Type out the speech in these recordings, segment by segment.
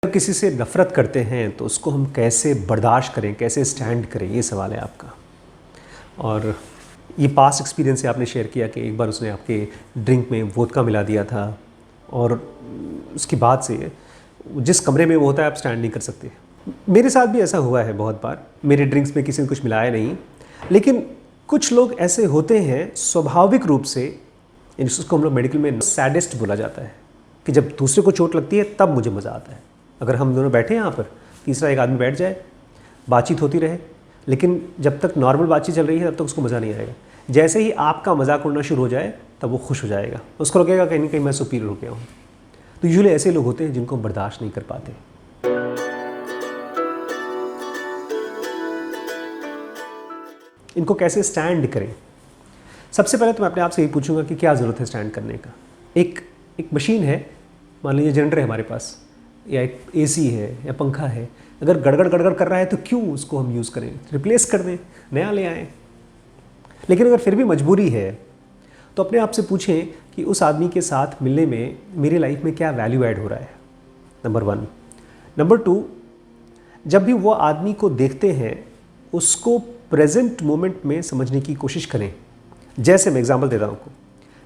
किसी से नफ़रत करते हैं तो उसको हम कैसे बर्दाश्त करें, कैसे स्टैंड करें, ये सवाल है आपका। और ये पास्ट एक्सपीरियंस से आपने शेयर किया कि एक बार उसने आपके ड्रिंक में वोदका मिला दिया था और उसके बाद से जिस कमरे में वो होता है आप स्टैंड नहीं कर सकते। मेरे साथ भी ऐसा हुआ है बहुत बार, मेरे ड्रिंक्स में किसी ने कुछ मिलाया नहीं, लेकिन कुछ लोग ऐसे होते हैं स्वाभाविक रूप से, इसको हम लोग मेडिकल में सैडिस्ट बोला जाता है, कि जब दूसरे को चोट लगती है तब मुझे मज़ा आता है। अगर हम दोनों बैठे हैं यहाँ पर, तीसरा एक आदमी बैठ जाए, बातचीत होती रहे, लेकिन जब तक नॉर्मल बातचीत चल रही है तब तक उसको मज़ा नहीं आएगा। जैसे ही आपका मजाक उड़ना शुरू हो जाए तब वो खुश हो जाएगा, उसको लगेगा कहीं ना कहीं मैं सुपीरियर हो गया हूँ। तो यूजुअली ऐसे लोग होते हैं जिनको हम बर्दाश्त नहीं कर पाते। इनको कैसे स्टैंड करें? सबसे पहले तो मैं अपने आप से यही पूछूंगा कि क्या ज़रूरत है स्टैंड करने का। एक मशीन है, मान लीजिए जनरेटर है हमारे पास, या एक एसी है या पंखा है, अगर गड़गड़ गड़गड़ कर रहा है तो क्यों उसको हम यूज़ करें? रिप्लेस कर दें, नया ले आएँ। लेकिन अगर फिर भी मजबूरी है तो अपने आप से पूछें कि उस आदमी के साथ मिलने में मेरी लाइफ में क्या वैल्यू ऐड हो रहा है, नंबर 1। नंबर 2, जब भी वो आदमी को देखते हैं उसको प्रेजेंट मोमेंट में समझने की कोशिश करें। जैसे मैं एग्जांपल देता हूँ आपको,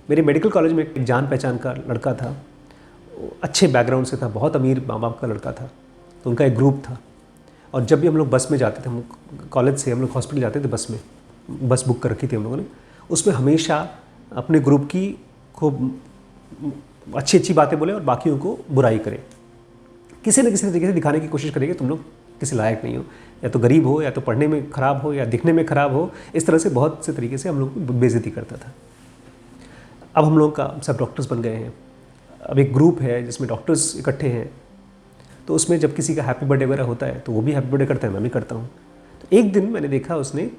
मेरे मेडिकल कॉलेज में एक जान पहचान का लड़का था, अच्छे बैकग्राउंड से था, बहुत अमीर माँ बाप का लड़का था। तो उनका एक ग्रुप था और जब भी हम लोग बस में जाते थे, हम कॉलेज से हम लोग हॉस्पिटल जाते थे बस में, बस बुक कर रखी थी हम लोगों ने, उसमें हमेशा अपने ग्रुप की खूब अच्छी अच्छी बातें बोले और बाकियों को बुराई करें। किसी न किसी तरीके से दिखाने की कोशिश करेंगे तुम लोग किसी लायक नहीं हो, या तो गरीब हो, या तो पढ़ने में ख़राब हो, या दिखने में ख़राब हो। इस तरह से बहुत से तरीके से हम लोग को बेइज्जती करता था। अब हम लोग का सब डॉक्टर्स बन गए हैं, अब एक ग्रुप है जिसमें डॉक्टर्स इकट्ठे हैं, तो उसमें जब किसी का हैप्पी बर्थडे वगैरह होता है तो वो भी हैप्पी बर्थडे करता है, मैं भी करता हूँ। तो एक दिन मैंने देखा उसने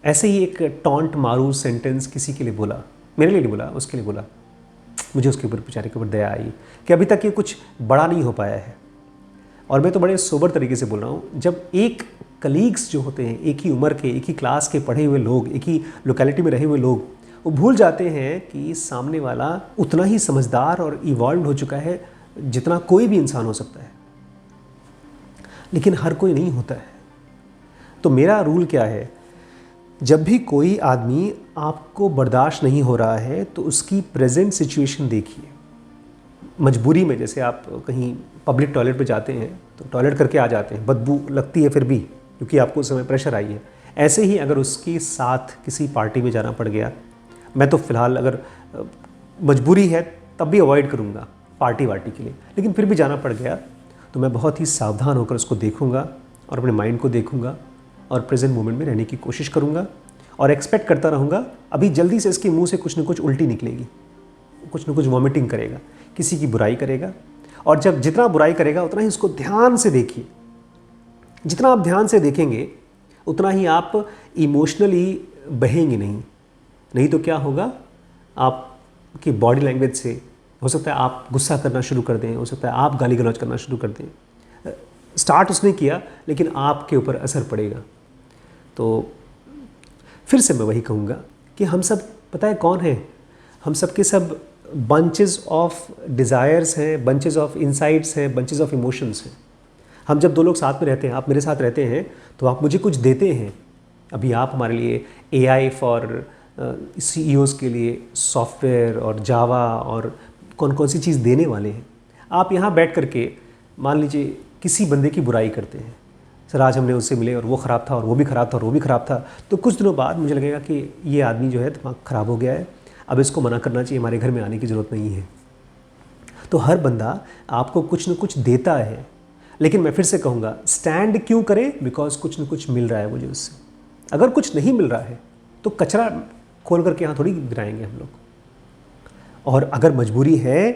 ऐसे ही एक टॉन्ट मारू सेंटेंस किसी के लिए बोला, मेरे लिए नहीं बोला, उसके लिए बोला। मुझे उसके ऊपर, बेचारे के ऊपर दया आई कि अभी तक ये कुछ बड़ा नहीं हो पाया है। और मैं तो बड़े सोबर तरीके से बोल रहा हूँ, जब एक कलीग्स जो होते हैं, एक ही उम्र के, एक ही क्लास के पढ़े हुए लोग, एक ही लोकेलिटी में रहे हुए लोग, वो भूल जाते हैं कि सामने वाला उतना ही समझदार और इवॉल्व हो चुका है जितना कोई भी इंसान हो सकता है, लेकिन हर कोई नहीं होता है। तो मेरा रूल क्या है, जब भी कोई आदमी आपको बर्दाश्त नहीं हो रहा है तो उसकी प्रेजेंट सिचुएशन देखिए। मजबूरी में, जैसे आप कहीं पब्लिक टॉयलेट पे जाते हैं तो टॉयलेट करके आ जाते हैं, बदबू लगती है फिर भी, क्योंकि आपको उस समय प्रेशर आई है। ऐसे ही अगर उसके साथ किसी पार्टी में जाना पड़ गया, मैं तो फ़िलहाल अगर मजबूरी है तब भी अवॉइड करूँगा पार्टी वार्टी के लिए, लेकिन फिर भी जाना पड़ गया तो मैं बहुत ही सावधान होकर उसको देखूँगा और अपने माइंड को देखूँगा और प्रेजेंट मोमेंट में रहने की कोशिश करूँगा और एक्सपेक्ट करता रहूँगा अभी जल्दी से इसके मुंह से कुछ न कुछ उल्टी निकलेगी, कुछ न कुछ वॉमिटिंग करेगा, किसी की बुराई करेगा। और जब जितना बुराई करेगा उतना ही उसको ध्यान से देखिए। जितना आप ध्यान से देखेंगे उतना ही आप इमोशनली बहेंगे नहीं तो क्या होगा, आपकी बॉडी लैंग्वेज से हो सकता है आप गुस्सा करना शुरू कर दें, हो सकता है आप गाली गलौज करना शुरू कर दें। स्टार्ट उसने किया लेकिन आपके ऊपर असर पड़ेगा। तो फिर से मैं वही कहूँगा कि हम सब, पता है कौन है, हम सब के सब बंचेस ऑफ डिज़ायर्स हैं, बंचेस ऑफ इंसाइट्स हैं, बंचेस ऑफ इमोशंस हैं। हम जब दो लोग साथ में रहते हैं, आप मेरे साथ रहते हैं तो आप मुझे कुछ देते हैं। अभी आप हमारे लिए AI फॉर CEOs के लिए सॉफ्टवेयर और जावा और कौन कौन सी चीज़ देने वाले हैं। आप यहाँ बैठ करके मान लीजिए किसी बंदे की बुराई करते हैं, सर आज हमने उससे मिले और वो ख़राब था और वो भी ख़राब था और वो भी ख़राब था, तो कुछ दिनों बाद मुझे लगेगा कि ये आदमी जो है दिमाग ख़राब हो गया है, अब इसको मना करना चाहिए, हमारे घर में आने की ज़रूरत नहीं है। तो हर बंदा आपको कुछ न कुछ देता है, लेकिन मैं फिर से कहूँगा स्टैंड क्यों करें, बिकॉज कुछ न कुछ मिल रहा है मुझे उससे। अगर कुछ नहीं मिल रहा है तो कचरा खोल करके यहाँ थोड़ी गिराएंगे हम लोग। और अगर मजबूरी है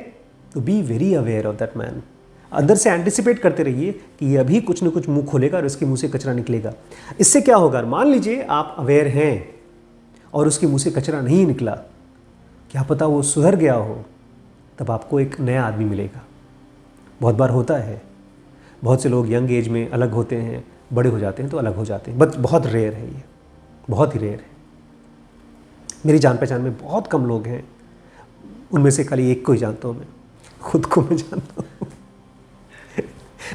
तो be very aware of that man. अंदर से एंटिसिपेट करते रहिए कि ये अभी कुछ न कुछ मुंह खोलेगा और उसके मुंह से कचरा निकलेगा। इससे क्या होगा, मान लीजिए आप अवेयर हैं और उसके मुंह से कचरा नहीं निकला, क्या पता वो सुधर गया हो, तब आपको एक नया आदमी मिलेगा। बहुत बार होता है, बहुत से लोग यंग एज में अलग होते हैं, बड़े हो जाते हैं तो अलग हो जाते हैं, बट बहुत रेयर है, ये बहुत ही रेयर है। मेरी जान पहचान में बहुत कम लोग हैं, उनमें से खाली एक को ही जानता हूँ मैं, खुद को मैं जानता हूँ।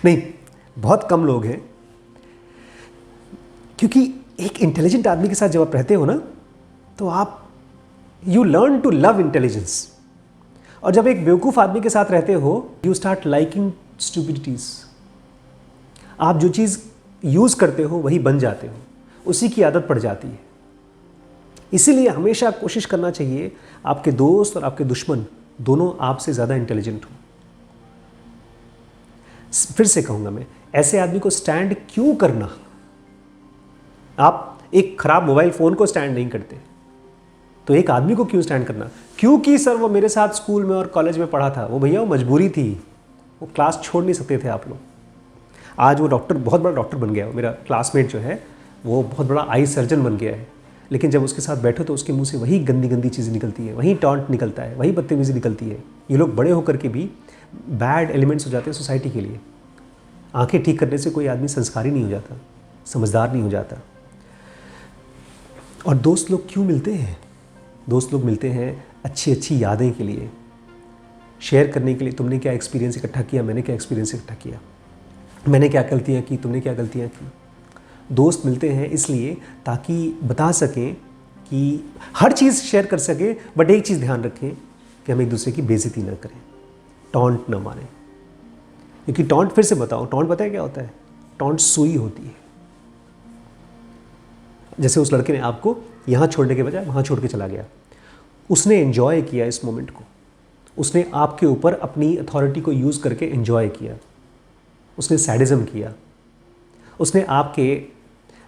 नहीं, बहुत कम लोग हैं, क्योंकि एक इंटेलिजेंट आदमी के साथ जब आप रहते हो ना, तो आप you learn to love intelligence. और जब एक बेवकूफ़ आदमी के साथ रहते हो, यू स्टार्ट लाइकिंग स्टूपिडिटीज। आप जो चीज़ यूज़ करते हो वही बन जाते हो, उसी की आदत पड़ जाती है। इसीलिए हमेशा कोशिश करना चाहिए आपके दोस्त और आपके दुश्मन दोनों आपसे ज़्यादा इंटेलिजेंट हो। फिर से कहूँगा मैं, ऐसे आदमी को स्टैंड क्यों करना? आप एक खराब मोबाइल फ़ोन को स्टैंड नहीं करते, तो एक आदमी को क्यों स्टैंड करना? क्योंकि सर वो मेरे साथ स्कूल में और कॉलेज में पढ़ा था। वो भैया वो मजबूरी थी, वो क्लास छोड़ नहीं सकते थे आप लोग। आज वो डॉक्टर, बहुत बड़ा डॉक्टर बन गया है। मेरा क्लासमेट जो है वो बहुत बड़ा आई सर्जन बन गया है, लेकिन जब उसके साथ बैठो तो उसके मुंह से वही गंदी गंदी चीज़ें निकलती है, वही टॉन्ट निकलता है, वही बदतमीजी निकलती है। ये लोग बड़े होकर के भी बैड एलिमेंट्स हो जाते हैं सोसाइटी के लिए। आंखें ठीक करने से कोई आदमी संस्कारी नहीं हो जाता, समझदार नहीं हो जाता। और दोस्त लोग क्यों मिलते हैं? दोस्त लोग मिलते हैं अच्छी अच्छी यादें के लिए, शेयर करने के लिए। तुमने क्या एक्सपीरियंस इकट्ठा किया, मैंने क्या एक्सपीरियंस इकट्ठा किया, मैंने क्या गलतियाँ की, तुमने क्या गलतियाँ की। दोस्त मिलते हैं इसलिए ताकि बता सकें, कि हर चीज़ शेयर कर सकें, बट एक चीज़ ध्यान रखें कि हम एक दूसरे की बेइज्जती ना करें, टॉन्ट ना मारें। क्योंकि टॉन्ट, फिर से बताओ, टॉन्ट पता है क्या होता है? टॉन्ट सुई होती है। जैसे उस लड़के ने आपको यहाँ छोड़ने के बजाय वहाँ छोड़ के चला गया, उसने एंजॉय किया इस मोमेंट को, उसने आपके ऊपर अपनी अथॉरिटी को यूज़ करके एंजॉय किया, उसने सैडिज्म किया, उसने आपके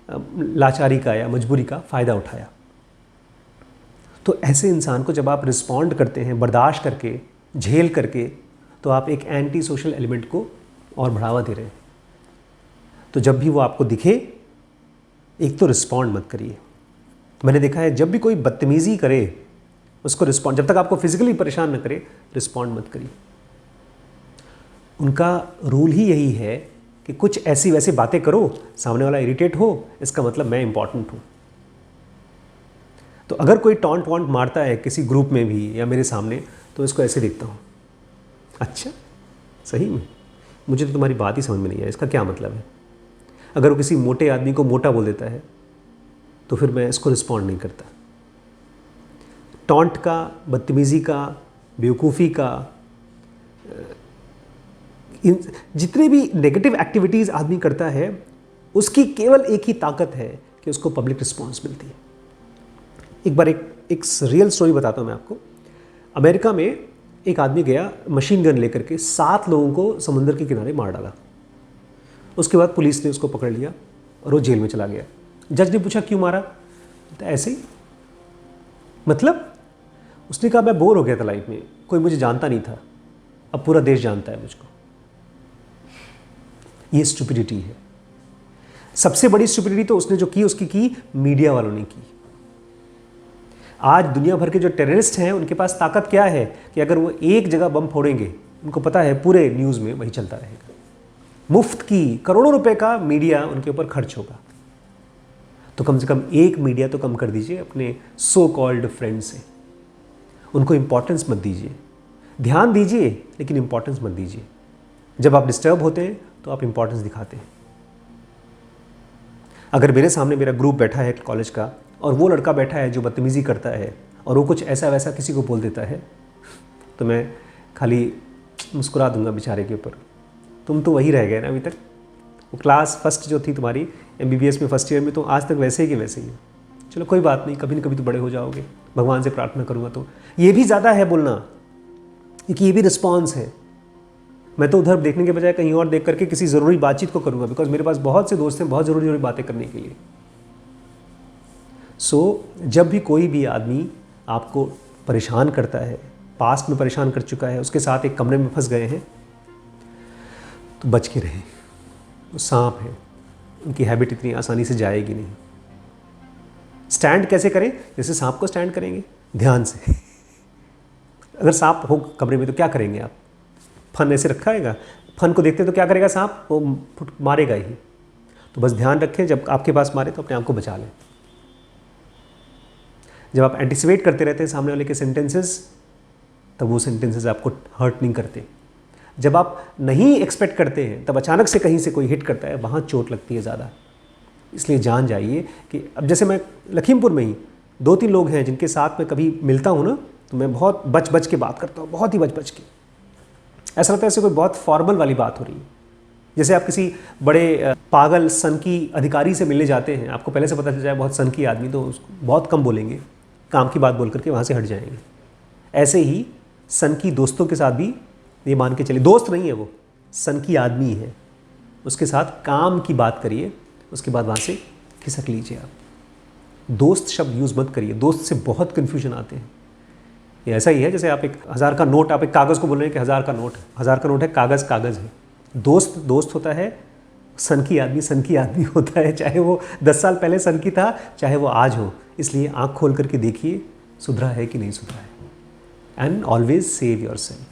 लाचारी का या मजबूरी का फ़ायदा उठाया। तो ऐसे इंसान को जब आप रिस्पॉन्ड करते हैं बर्दाश्त करके, झेल करके, तो आप एक एंटी सोशल एलिमेंट को और बढ़ावा दे रहे हैं। तो जब भी वो आपको दिखे, एक तो रिस्पॉन्ड मत करिए। मैंने देखा है जब भी कोई बदतमीज़ी करे उसको रिस्पॉन्ड, जब तक आपको फिजिकली परेशान न करे, रिस्पॉन्ड मत करिए। उनका रूल ही यही है कि कुछ ऐसी वैसी बातें करो, सामने वाला इरिटेट हो, इसका मतलब मैं इंपॉर्टेंट हूँ। तो अगर कोई टॉन्ट वॉन्ट मारता है किसी ग्रुप में भी या मेरे सामने, तो इसको ऐसे देखता हूँ, अच्छा सही में मुझे तो तुम्हारी बात ही समझ में नहीं है, इसका क्या मतलब है। अगर वो किसी मोटे आदमी को मोटा बोल देता है तो फिर मैं इसको रिस्पॉन्ड नहीं करता। टॉन्ट का, बदतमीज़ी का, बेवकूफ़ी का, जितने भी नेगेटिव एक्टिविटीज़ आदमी करता है, उसकी केवल एक ही ताकत है कि उसको पब्लिक रिस्पॉन्स मिलती है। एक बार एक रियल स्टोरी बताता हूँ मैं आपको। अमेरिका में एक आदमी गया मशीन गन लेकर के, 7 लोगों को समुंदर के किनारे मार डाला। उसके बाद पुलिस ने उसको पकड़ लिया और वो जेल में चला गया। जज ने पूछा क्यों मारा? तो ऐसे ही, मतलब उसने कहा मैं बोर हो गया था लाइफ में, कोई मुझे जानता नहीं था, अब पूरा देश जानता है मुझको। ये स्टुपिडिटी है। सबसे बड़ी स्टुपिडिटी तो उसने जो की, उसकी की मीडिया वालों ने की। आज दुनिया भर के जो टेररिस्ट हैं उनके पास ताकत क्या है कि अगर वो एक जगह बम फोड़ेंगे, उनको पता है पूरे न्यूज़ में वही चलता रहेगा। मुफ्त की करोड़ों रुपए का मीडिया उनके ऊपर खर्च होगा। तो कम से कम एक मीडिया तो कम कर दीजिए अपने सो कॉल्ड फ्रेंड से। उनको इंपॉर्टेंस मत दीजिए, ध्यान दीजिए लेकिन इंपॉर्टेंस मत दीजिए। जब आप डिस्टर्ब होते हैं तो आप इंपॉर्टेंस दिखाते हैं। अगर मेरे सामने मेरा ग्रुप बैठा है कॉलेज का और वो लड़का बैठा है जो बदतमीज़ी करता है और वो कुछ ऐसा वैसा किसी को बोल देता है, तो मैं खाली मुस्कुरा दूंगा बेचारे के ऊपर। तुम तो वही रह गए ना अभी तक, वो क्लास फर्स्ट जो थी तुम्हारी MBBS में फर्स्ट ईयर में, तो आज तक वैसे ही कि वैसे ही। चलो कोई बात नहीं, कभी न कभी तो बड़े हो जाओगे, भगवान से प्रार्थना करूँगा। तो ये भी ज़्यादा है बोलना, क्योंकि ये भी रिस्पॉन्स है। मैं तो उधर देखने के बजाय कहीं और देख करके किसी ज़रूरी बातचीत को करूँगा, बिकॉज मेरे पास बहुत से दोस्त हैं बहुत ज़रूरी बातें करने के लिए। जब भी कोई भी आदमी आपको परेशान करता है, पास्ट में परेशान कर चुका है, उसके साथ एक कमरे में फंस गए हैं, तो बच के रहें। वो सांप है, उनकी हैबिट इतनी आसानी से जाएगी नहीं। स्टैंड कैसे करें? जैसे सांप को स्टैंड करेंगे, ध्यान से। अगर सांप हो कमरे में तो क्या करेंगे आप? फन ऐसे रखा रहेगा, फन को देखते तो क्या करेगा सांप? वो मारेगा ही। तो बस ध्यान रखें, जब आपके पास मारे तो अपने आप को बचा लें। जब आप एंटिसिपेट करते रहते हैं सामने वाले के सेंटेंसेस, तब वो सेंटेंसेस आपको हर्ट नहीं करते। जब आप नहीं एक्सपेक्ट करते हैं तब अचानक से कहीं से कोई हिट करता है, वहाँ चोट लगती है ज़्यादा। इसलिए जान जाइए कि अब जैसे मैं लखीमपुर में ही 2-3 लोग हैं जिनके साथ मैं कभी मिलता हूँ ना, तो मैं बहुत बच बच के बात करता हूँ, बहुत ही बच बच के। ऐसा लगता है जैसे कोई बहुत फॉर्मल वाली बात हो रही है। जैसे आप किसी बड़े पागल सनकी अधिकारी से मिलने जाते हैं, आपको पहले से पता चल जाए बहुत सनकी आदमी, तो उसको बहुत कम बोलेंगे, काम की बात बोल करके वहाँ से हट जाएंगे। ऐसे ही सनकी दोस्तों के साथ भी ये मान के चलिए, दोस्त नहीं है वो, सनकी आदमी है, उसके साथ काम की बात करिए, उसके बाद वहाँ से खिसक लीजिए। आप दोस्त शब्द यूज़ मत करिए, दोस्त से बहुत कन्फ्यूजन आते हैं। ये ऐसा ही है जैसे आप एक 1000 का नोट, आप एक कागज़ को बोल रहे हैं कि 1000 का नोट है, 1000 का नोट है, कागज़ कागज़ है। दोस्त दोस्त होता है, सनकी आदमी होता है, चाहे वो 10 साल पहले सनकी था, चाहे वो आज हो। इसलिए आँख खोल करके देखिए सुधरा है कि नहीं सुधरा है। And always save yourself.